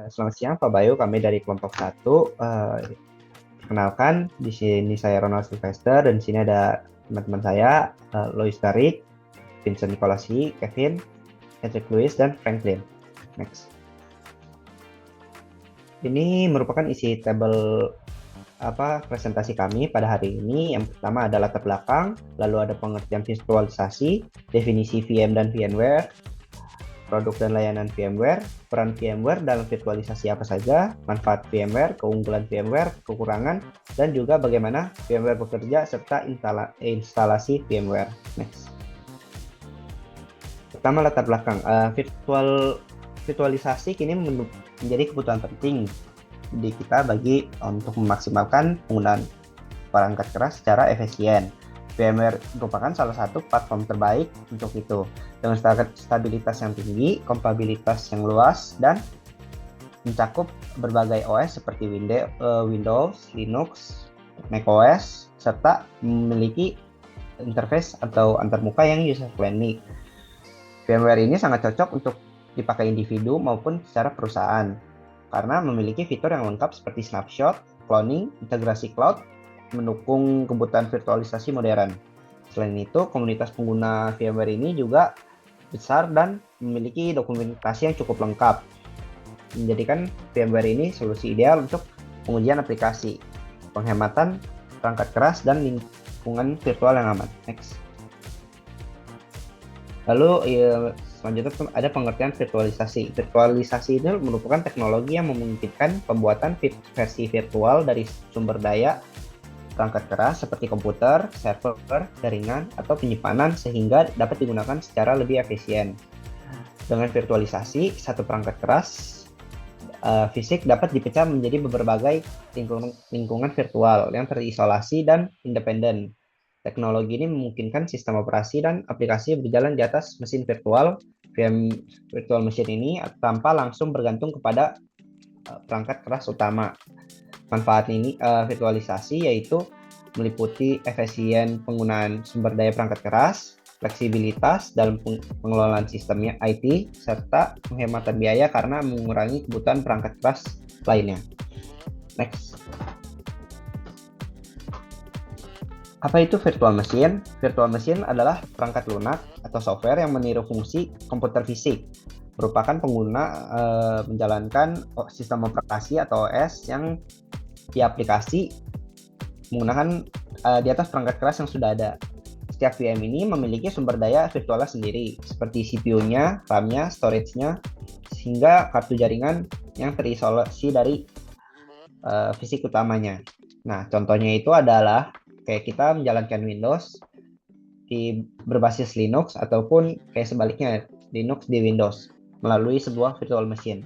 Selamat siang Pak Bayu, kami dari kelompok 1. Perkenalkan, di sini saya Ronald Sylvester dan di sini ada teman-teman saya, Lois Tarik, Vincent Nicolasi, Kevin, Patrick Lewis, dan Franklin. Next. Ini merupakan isi tabel presentasi kami pada hari ini. Yang pertama adalah latar belakang, lalu ada pengertian virtualisasi, definisi VM dan VMware, produk dan layanan VMware, peran VMware dalam virtualisasi apa saja, manfaat VMware, keunggulan VMware, kekurangan, dan juga bagaimana VMware bekerja serta instalasi VMware. Next. Pertama, latar belakang. Virtualisasi kini menjadi kebutuhan penting di kita untuk memaksimalkan penggunaan perangkat keras secara efisien. VMware merupakan salah satu platform terbaik untuk itu, dengan stabilitas yang tinggi, kompatibilitas yang luas, dan mencakup berbagai OS seperti Windows, Linux, macOS, serta memiliki interface atau antarmuka yang user-friendly. VMware ini sangat cocok untuk dipakai individu maupun secara perusahaan, karena memiliki fitur yang lengkap seperti snapshot, cloning, integrasi cloud, mendukung kebutuhan virtualisasi modern. Selain itu, komunitas pengguna VMware ini juga besar dan memiliki dokumentasi yang cukup lengkap, menjadikan VMware ini solusi ideal untuk pengujian aplikasi, penghematan perangkat keras, dan lingkungan virtual yang aman. Next. Lalu selanjutnya ada pengertian virtualisasi. Virtualisasi ini merupakan teknologi yang memungkinkan pembuatan versi virtual dari sumber daya perangkat keras seperti komputer, server, jaringan, atau penyimpanan sehingga dapat digunakan secara lebih efisien. Dengan virtualisasi, satu perangkat keras fisik dapat dipecah menjadi berbagai lingkungan virtual yang terisolasi dan independen. Teknologi ini memungkinkan sistem operasi dan aplikasi berjalan di atas mesin virtual, virtual machine ini tanpa langsung bergantung kepada perangkat keras utama. Manfaat ini virtualisasi yaitu meliputi efisien penggunaan sumber daya perangkat keras, fleksibilitas dalam pengelolaan sistemnya IT, serta penghematan biaya karena mengurangi kebutuhan perangkat keras lainnya. Next. Apa itu virtual machine? Virtual machine adalah perangkat lunak atau software yang meniru fungsi komputer fisik. Merupakan pengguna menjalankan sistem operasi atau OS yang diaplikasi menggunakan di atas perangkat keras yang sudah ada. Setiap VM ini memiliki sumber daya virtualnya sendiri, seperti CPU-nya, RAM-nya, storage-nya, sehingga kartu jaringan yang terisolasi dari fisik utamanya. Nah, contohnya itu adalah kayak kita menjalankan Windows berbasis Linux ataupun kayak sebaliknya Linux di Windows melalui sebuah virtual machine.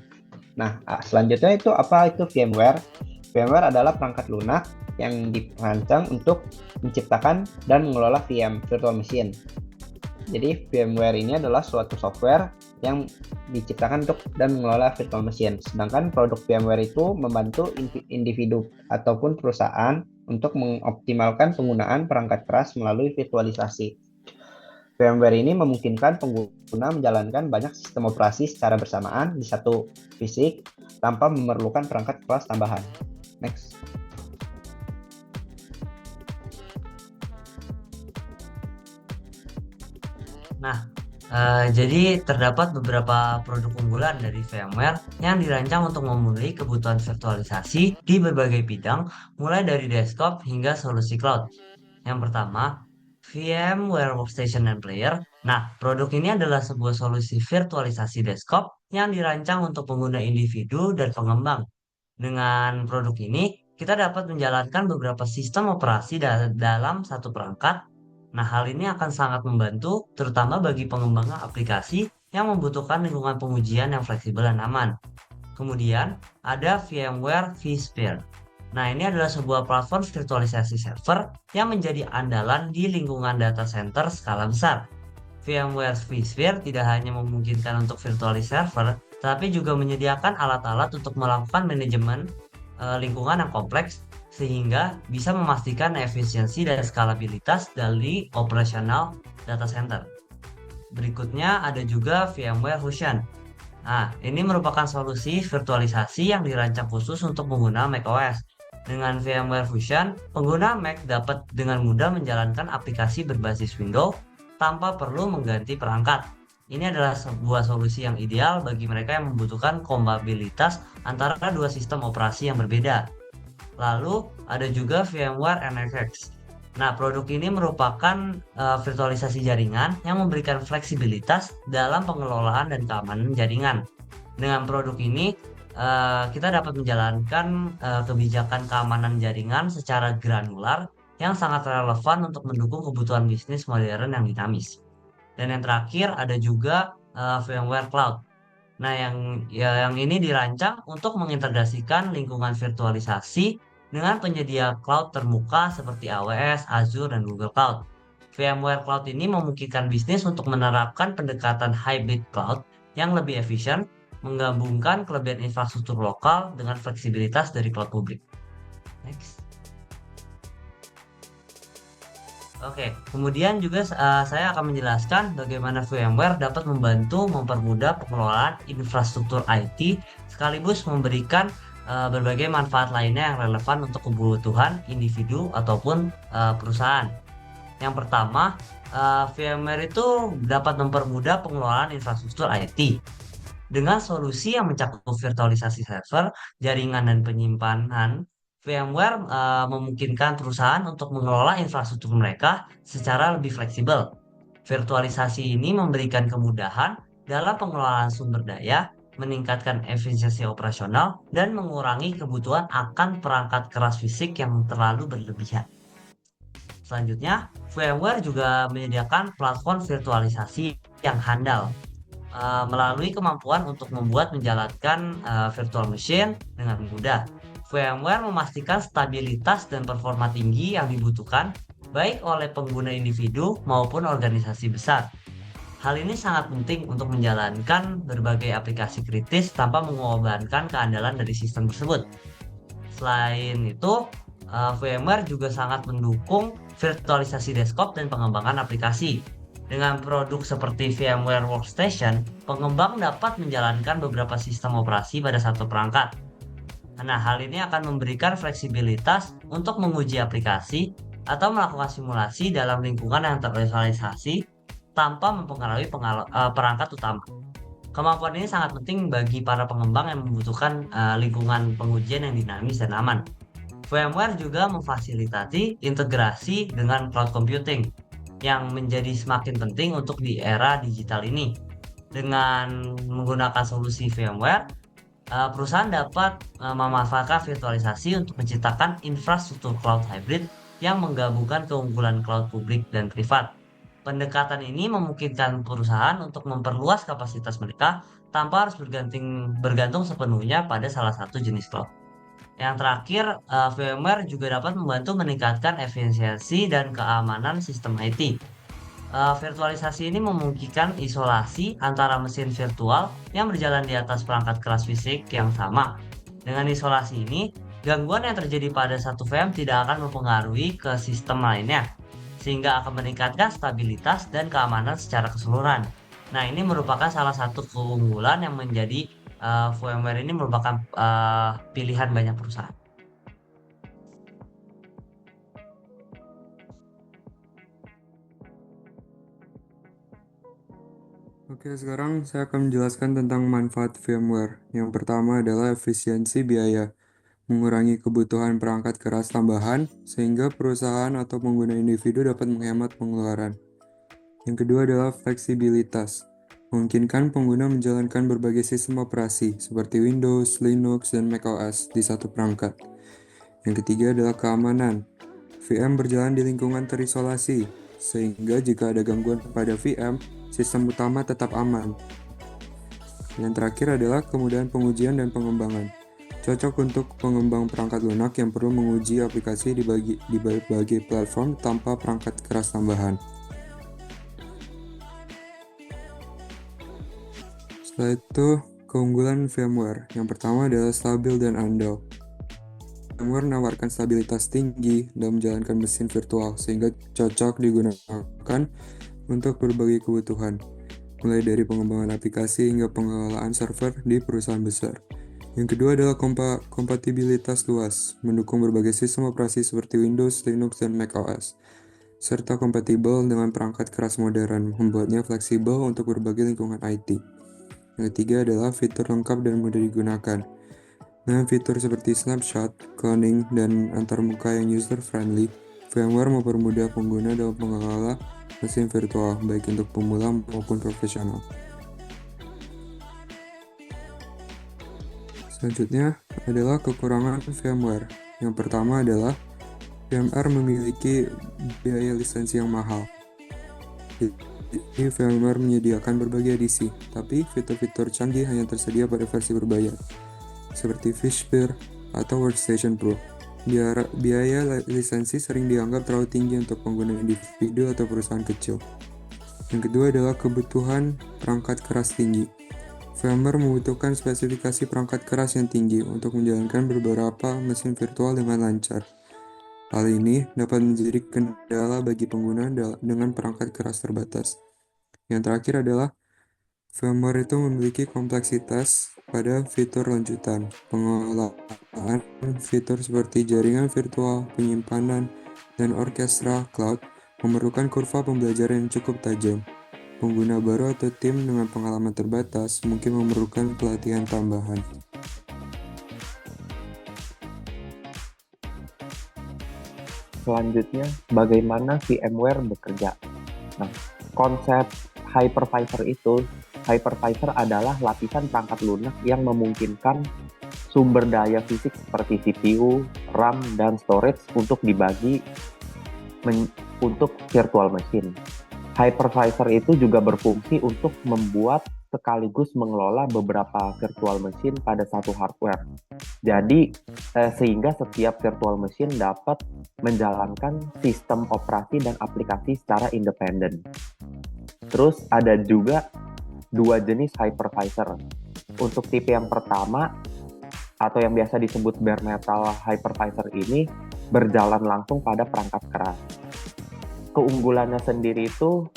Nah, selanjutnya itu apa itu VMware? VMware adalah perangkat lunak yang dirancang untuk menciptakan dan mengelola VM, virtual machine. Jadi VMware ini adalah suatu software yang diciptakan untuk dan mengelola virtual machine. Sedangkan produk VMware itu membantu individu ataupun perusahaan untuk mengoptimalkan penggunaan perangkat keras melalui virtualisasi. VMware ini memungkinkan pengguna menjalankan banyak sistem operasi secara bersamaan di satu fisik tanpa memerlukan perangkat keras tambahan. Next. Nah, jadi terdapat beberapa produk unggulan dari VMware yang dirancang untuk memenuhi kebutuhan virtualisasi di berbagai bidang, mulai dari desktop hingga solusi cloud. Yang pertama, VMware Workstation and Player. Nah, produk ini adalah sebuah solusi virtualisasi desktop yang dirancang untuk pengguna individu dan pengembang. Dengan produk ini, kita dapat menjalankan beberapa sistem operasi dalam satu perangkat. Nah, hal ini akan sangat membantu, terutama bagi pengembangan aplikasi yang membutuhkan lingkungan pengujian yang fleksibel dan aman. Kemudian, ada VMware vSphere. Nah, ini adalah sebuah platform virtualisasi server yang menjadi andalan di lingkungan data center skala besar. VMware vSphere tidak hanya memungkinkan untuk virtualisasi server, tapi juga menyediakan alat-alat untuk melakukan manajemen lingkungan yang kompleks, sehingga bisa memastikan efisiensi dan skalabilitas dari operasional data center. Berikutnya ada juga VMware Fusion. Nah, ini merupakan solusi virtualisasi yang dirancang khusus untuk pengguna macOS. Dengan VMware Fusion, pengguna Mac dapat dengan mudah menjalankan aplikasi berbasis Windows tanpa perlu mengganti perangkat. Ini adalah sebuah solusi yang ideal bagi mereka yang membutuhkan kompatibilitas antara dua sistem operasi yang berbeda. Lalu ada juga VMware NFX. Nah, produk ini merupakan virtualisasi jaringan yang memberikan fleksibilitas dalam pengelolaan dan keamanan jaringan. Dengan produk ini, kita dapat menjalankan kebijakan keamanan jaringan secara granular yang sangat relevan untuk mendukung kebutuhan bisnis modern yang dinamis. Dan yang terakhir ada juga VMware Cloud. Nah, yang ini dirancang untuk mengintegrasikan lingkungan virtualisasi dengan penyedia cloud terbuka seperti AWS, Azure, dan Google Cloud. VMware Cloud ini memungkinkan bisnis untuk menerapkan pendekatan hybrid cloud yang lebih efisien, menggabungkan kelebihan infrastruktur lokal dengan fleksibilitas dari cloud publik. Next. Oke, kemudian juga saya akan menjelaskan bagaimana VMware dapat membantu mempermudah pengelolaan infrastruktur IT sekaligus memberikan berbagai manfaat lainnya yang relevan untuk kebutuhan individu ataupun perusahaan. Yang pertama, VMware itu dapat mempermudah pengelolaan infrastruktur IT. Dengan solusi yang mencakup virtualisasi server, jaringan, dan penyimpanan, VMware memungkinkan perusahaan untuk mengelola infrastruktur mereka secara lebih fleksibel. Virtualisasi ini memberikan kemudahan dalam pengelolaan sumber daya, meningkatkan efisiensi operasional, dan mengurangi kebutuhan akan perangkat keras fisik yang terlalu berlebihan. Selanjutnya, VMware juga menyediakan platform virtualisasi yang handal melalui kemampuan untuk membuat menjalankan virtual machine dengan mudah. VMware memastikan stabilitas dan performa tinggi yang dibutuhkan baik oleh pengguna individu maupun organisasi besar. Hal ini sangat penting untuk menjalankan berbagai aplikasi kritis tanpa mengorbankan keandalan dari sistem tersebut. Selain itu, VMware juga sangat mendukung virtualisasi desktop dan pengembangan aplikasi. Dengan produk seperti VMware Workstation, pengembang dapat menjalankan beberapa sistem operasi pada satu perangkat. Nah, hal ini akan memberikan fleksibilitas untuk menguji aplikasi atau melakukan simulasi dalam lingkungan yang tervisualisasi tanpa mempengaruhi perangkat utama. Kemampuan ini sangat penting bagi para pengembang yang membutuhkan lingkungan pengujian yang dinamis dan aman. VMware juga memfasilitasi integrasi dengan cloud computing yang menjadi semakin penting untuk di era digital ini. Dengan menggunakan solusi VMware, perusahaan dapat memanfaatkan virtualisasi untuk menciptakan infrastruktur cloud hybrid yang menggabungkan keunggulan cloud publik dan privat. Pendekatan ini memungkinkan perusahaan untuk memperluas kapasitas mereka tanpa harus bergantung sepenuhnya pada salah satu jenis cloud. Yang terakhir, VMware juga dapat membantu meningkatkan efisiensi dan keamanan sistem IT. Virtualisasi ini memungkinkan isolasi antara mesin virtual yang berjalan di atas perangkat keras fisik yang sama. Dengan isolasi ini, gangguan yang terjadi pada satu VM tidak akan mempengaruhi ke sistem lainnya, sehingga akan meningkatkan stabilitas dan keamanan secara keseluruhan. Nah, ini merupakan salah satu keunggulan yang menjadi VMware ini merupakan pilihan banyak perusahaan. Oke, sekarang saya akan menjelaskan tentang manfaat VMware. Yang pertama adalah efisiensi biaya, mengurangi kebutuhan perangkat keras tambahan, sehingga perusahaan atau pengguna individu dapat menghemat pengeluaran. Yang kedua adalah fleksibilitas, memungkinkan pengguna menjalankan berbagai sistem operasi, seperti Windows, Linux, dan macOS di satu perangkat. Yang ketiga adalah keamanan. VM berjalan di lingkungan terisolasi, sehingga jika ada gangguan pada VM, sistem utama tetap aman. Yang terakhir adalah kemudahan pengujian dan pengembangan. Cocok untuk pengembang perangkat lunak yang perlu menguji aplikasi di berbagai platform tanpa perangkat keras tambahan. Setelah itu, keunggulan VMware. Yang pertama adalah stabil dan andal. VMware menawarkan stabilitas tinggi dalam menjalankan mesin virtual, sehingga cocok digunakan untuk berbagai kebutuhan. mulai dari pengembangan aplikasi hingga pengelolaan server di perusahaan besar. Yang kedua adalah kompatibilitas luas, mendukung berbagai sistem operasi seperti Windows, Linux, dan macOS, serta kompatibel dengan perangkat keras modern, membuatnya fleksibel untuk berbagai lingkungan IT. Yang ketiga adalah fitur lengkap dan mudah digunakan. Dengan fitur seperti snapshot, cloning, dan antarmuka yang user-friendly, VMware mempermudah pengguna dalam mengelola mesin virtual, baik untuk pemula maupun profesional. Selanjutnya adalah kekurangan VMware. Yang pertama adalah VMware memiliki biaya lisensi yang mahal. Jadi VMware menyediakan berbagai edisi, tapi fitur-fitur canggih hanya tersedia pada versi berbayar, seperti Fishbear atau Workstation Pro. Biaya lisensi sering dianggap terlalu tinggi untuk pengguna individu atau perusahaan kecil. Yang kedua adalah kebutuhan perangkat keras tinggi. VMware membutuhkan spesifikasi perangkat keras yang tinggi untuk menjalankan beberapa mesin virtual dengan lancar. Hal ini dapat menjadi kendala bagi pengguna dengan perangkat keras terbatas. Yang terakhir adalah VMware itu memiliki kompleksitas pada fitur lanjutan. Pengelolaan fitur seperti jaringan virtual, penyimpanan, dan orkestra cloud memerlukan kurva pembelajaran yang cukup tajam. Pengguna baru atau tim dengan pengalaman terbatas mungkin memerlukan pelatihan tambahan. Selanjutnya, bagaimana VMware bekerja? Nah, konsep hypervisor adalah lapisan perangkat lunak yang memungkinkan sumber daya fisik seperti CPU, RAM, dan storage untuk dibagi untuk virtual machine. Hypervisor itu juga berfungsi untuk membuat sekaligus mengelola beberapa virtual machine pada satu hardware. Jadi, sehingga setiap virtual machine dapat menjalankan sistem operasi dan aplikasi secara independen. Terus ada juga dua jenis hypervisor. Untuk tipe yang pertama, atau yang biasa disebut bare metal hypervisor ini, berjalan langsung pada perangkat keras. Keunggulannya sendiri itu,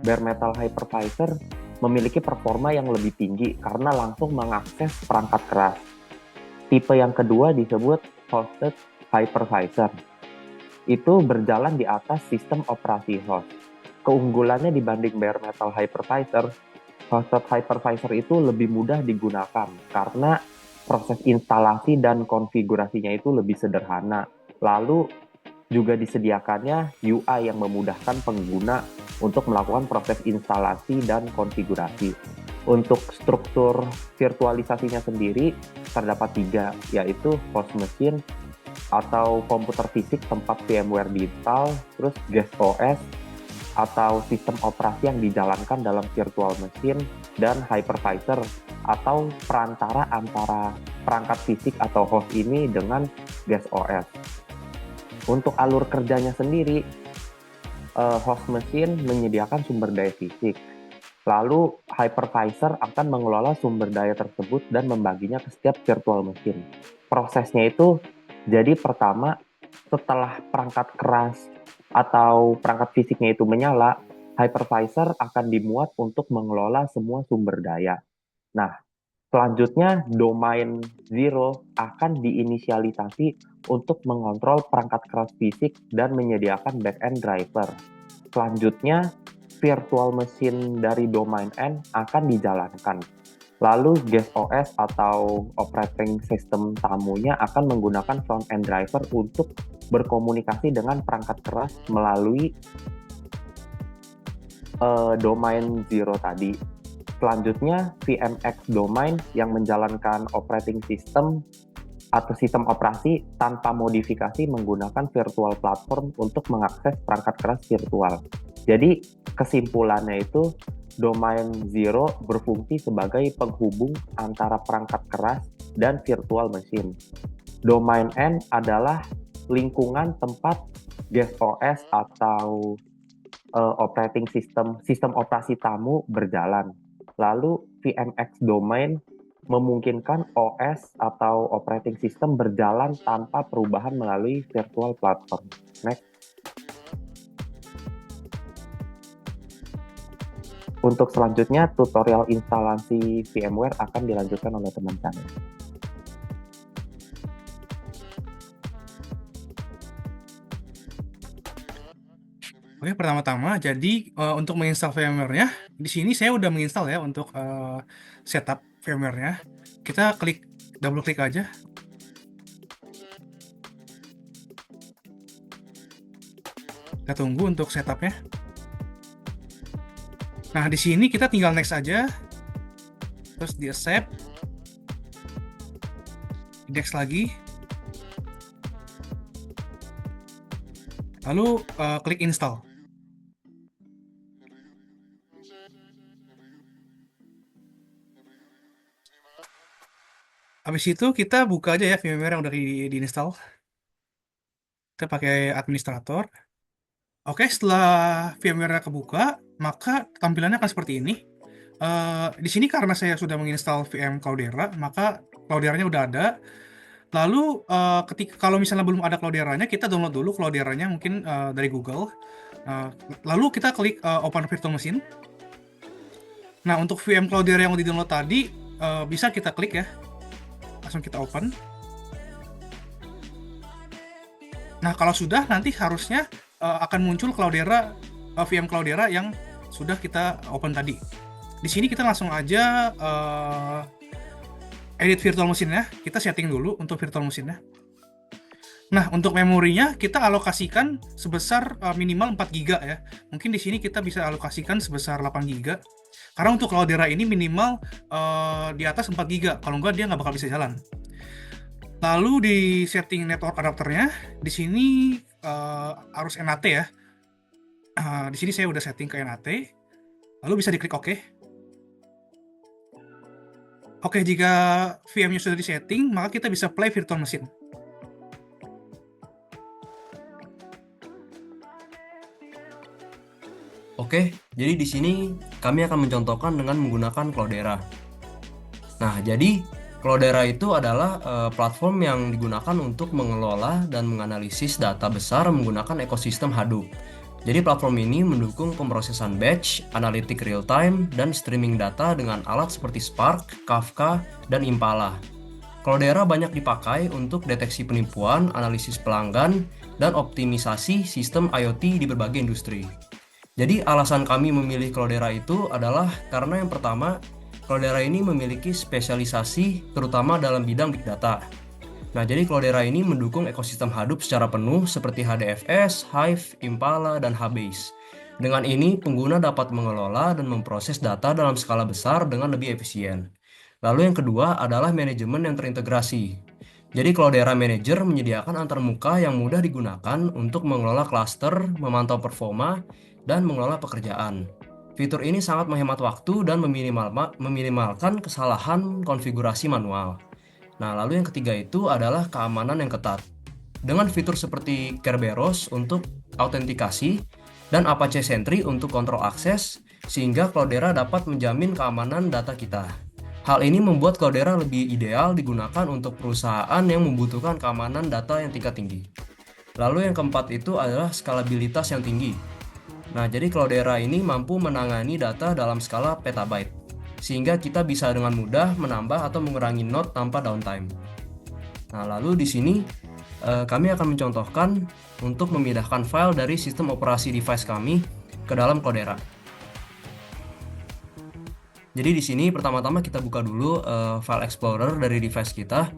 bare metal hypervisor memiliki performa yang lebih tinggi karena langsung mengakses perangkat keras. Tipe yang kedua disebut hosted hypervisor. Itu berjalan di atas sistem operasi host. Keunggulannya dibanding bare metal hypervisor, hosted hypervisor itu lebih mudah digunakan karena proses instalasi dan konfigurasinya itu lebih sederhana. Lalu juga disediakannya UI yang memudahkan pengguna untuk melakukan proses instalasi dan konfigurasi. Untuk struktur virtualisasinya sendiri terdapat 3, yaitu host machine atau komputer fisik tempat VMware diinstal, terus guest OS atau sistem operasi yang dijalankan dalam virtual machine, dan hypervisor atau perantara antara perangkat fisik atau host ini dengan guest OS. Untuk alur kerjanya sendiri, host machine menyediakan sumber daya fisik. Lalu hypervisor akan mengelola sumber daya tersebut dan membaginya ke setiap virtual machine. Prosesnya itu, jadi pertama, setelah perangkat keras atau perangkat fisiknya itu menyala, hypervisor akan dimuat untuk mengelola semua sumber daya. Nah, selanjutnya domain zero akan diinisialisasi untuk mengontrol perangkat keras fisik dan menyediakan backend driver. Selanjutnya, virtual machine dari domain N akan dijalankan. Lalu guest OS atau operating system tamunya akan menggunakan front-end driver untuk berkomunikasi dengan perangkat keras melalui domain zero tadi. Selanjutnya, VMX domain yang menjalankan operating system atau sistem operasi tanpa modifikasi menggunakan virtual platform untuk mengakses perangkat keras virtual. Jadi, kesimpulannya itu, domain zero berfungsi sebagai penghubung antara perangkat keras dan virtual machine. Domain N adalah lingkungan tempat guest OS atau operating sistem operasi tamu berjalan. Lalu VMX domain memungkinkan OS atau operating system berjalan tanpa perubahan melalui virtual platform. Next. Untuk selanjutnya, tutorial instalasi VMware akan dilanjutkan oleh teman kami. Oke, pertama-tama jadi untuk menginstal VMware-nya, di sini saya udah menginstal ya untuk setup VMware-nya. Kita double klik aja. Kita tunggu untuk setupnya. Nah, di sini kita tinggal next aja. Terus di accept. Next lagi. Lalu klik install. Habis itu kita buka aja ya VMware yang udah diinstal. Kita pakai administrator. Oke, setelah VMware kebuka, maka tampilannya akan seperti ini. Di sini karena saya sudah menginstal VM Cloudera, maka Cloudera-nya udah ada. Lalu kalau misalnya belum ada Cloudera-nya, kita download dulu Cloudera-nya mungkin dari Google. Lalu kita klik Open Virtual Machine. Nah, untuk VM Cloudera yang udah di-download tadi, bisa kita klik ya. Langsung kita open. Nah, kalau sudah, nanti harusnya akan muncul Cloudera, VM Cloudera yang sudah kita open tadi. Di sini kita langsung aja edit virtual machine-nya. Kita setting dulu untuk virtual machine-nya. Nah, untuk memorinya kita alokasikan sebesar minimal 4 GB ya. Mungkin di sini kita bisa alokasikan sebesar 8 GB. Karena untuk Cloudera ini minimal di atas 4 GB. Kalau enggak, dia nggak bakal bisa jalan. Lalu di setting network adapternya, di sini harus NAT ya. Di sini saya udah setting ke NAT. Lalu bisa diklik OK. Oke, jika VM-nya sudah disetting, maka kita bisa play virtual machine. Oke, jadi di sini kami akan mencontohkan dengan menggunakan Cloudera. Nah, jadi Cloudera itu adalah platform yang digunakan untuk mengelola dan menganalisis data besar menggunakan ekosistem Hadoop. Jadi platform ini mendukung pemrosesan batch, analitik real-time, dan streaming data dengan alat seperti Spark, Kafka, dan Impala. Cloudera banyak dipakai untuk deteksi penipuan, analisis pelanggan, dan optimisasi sistem IoT di berbagai industri. Jadi alasan kami memilih Cloudera itu adalah karena yang pertama, Cloudera ini memiliki spesialisasi terutama dalam bidang Big Data. Nah, jadi Cloudera ini mendukung ekosistem Hadoop secara penuh seperti HDFS, Hive, Impala, dan Hbase. Dengan ini, pengguna dapat mengelola dan memproses data dalam skala besar dengan lebih efisien. Lalu yang kedua adalah manajemen yang terintegrasi. Jadi Cloudera Manager menyediakan antarmuka yang mudah digunakan untuk mengelola cluster, memantau performa, dan mengelola pekerjaan. Fitur ini sangat menghemat waktu dan meminimalkan kesalahan konfigurasi manual. Nah, lalu yang ketiga itu adalah keamanan yang ketat. Dengan fitur seperti Kerberos untuk autentikasi dan Apache Sentry untuk kontrol akses, sehingga Cloudera dapat menjamin keamanan data kita. Hal ini membuat Cloudera lebih ideal digunakan untuk perusahaan yang membutuhkan keamanan data yang tingkat tinggi. Lalu yang keempat itu adalah skalabilitas yang tinggi. Nah, jadi Cloudera ini mampu menangani data dalam skala petabyte, sehingga kita bisa dengan mudah menambah atau mengurangi node tanpa downtime. Nah, lalu di sini kami akan mencontohkan untuk memindahkan file dari sistem operasi device kami ke dalam Cloudera. Jadi di sini pertama-tama kita buka dulu file explorer dari device kita,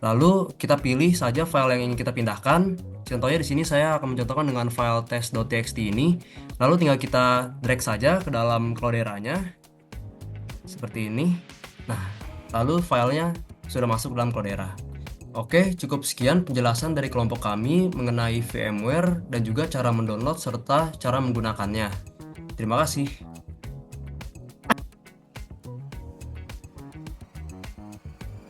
lalu kita pilih saja file yang ingin kita pindahkan. Contohnya di sini saya akan mencontohkan dengan file test.txt ini, lalu tinggal kita drag saja ke dalam Cloudera-nya. Seperti ini. Nah, lalu filenya sudah masuk dalam Cloudera. Oke, cukup sekian penjelasan dari kelompok kami mengenai VMware dan juga cara mendownload serta cara menggunakannya. Terima kasih.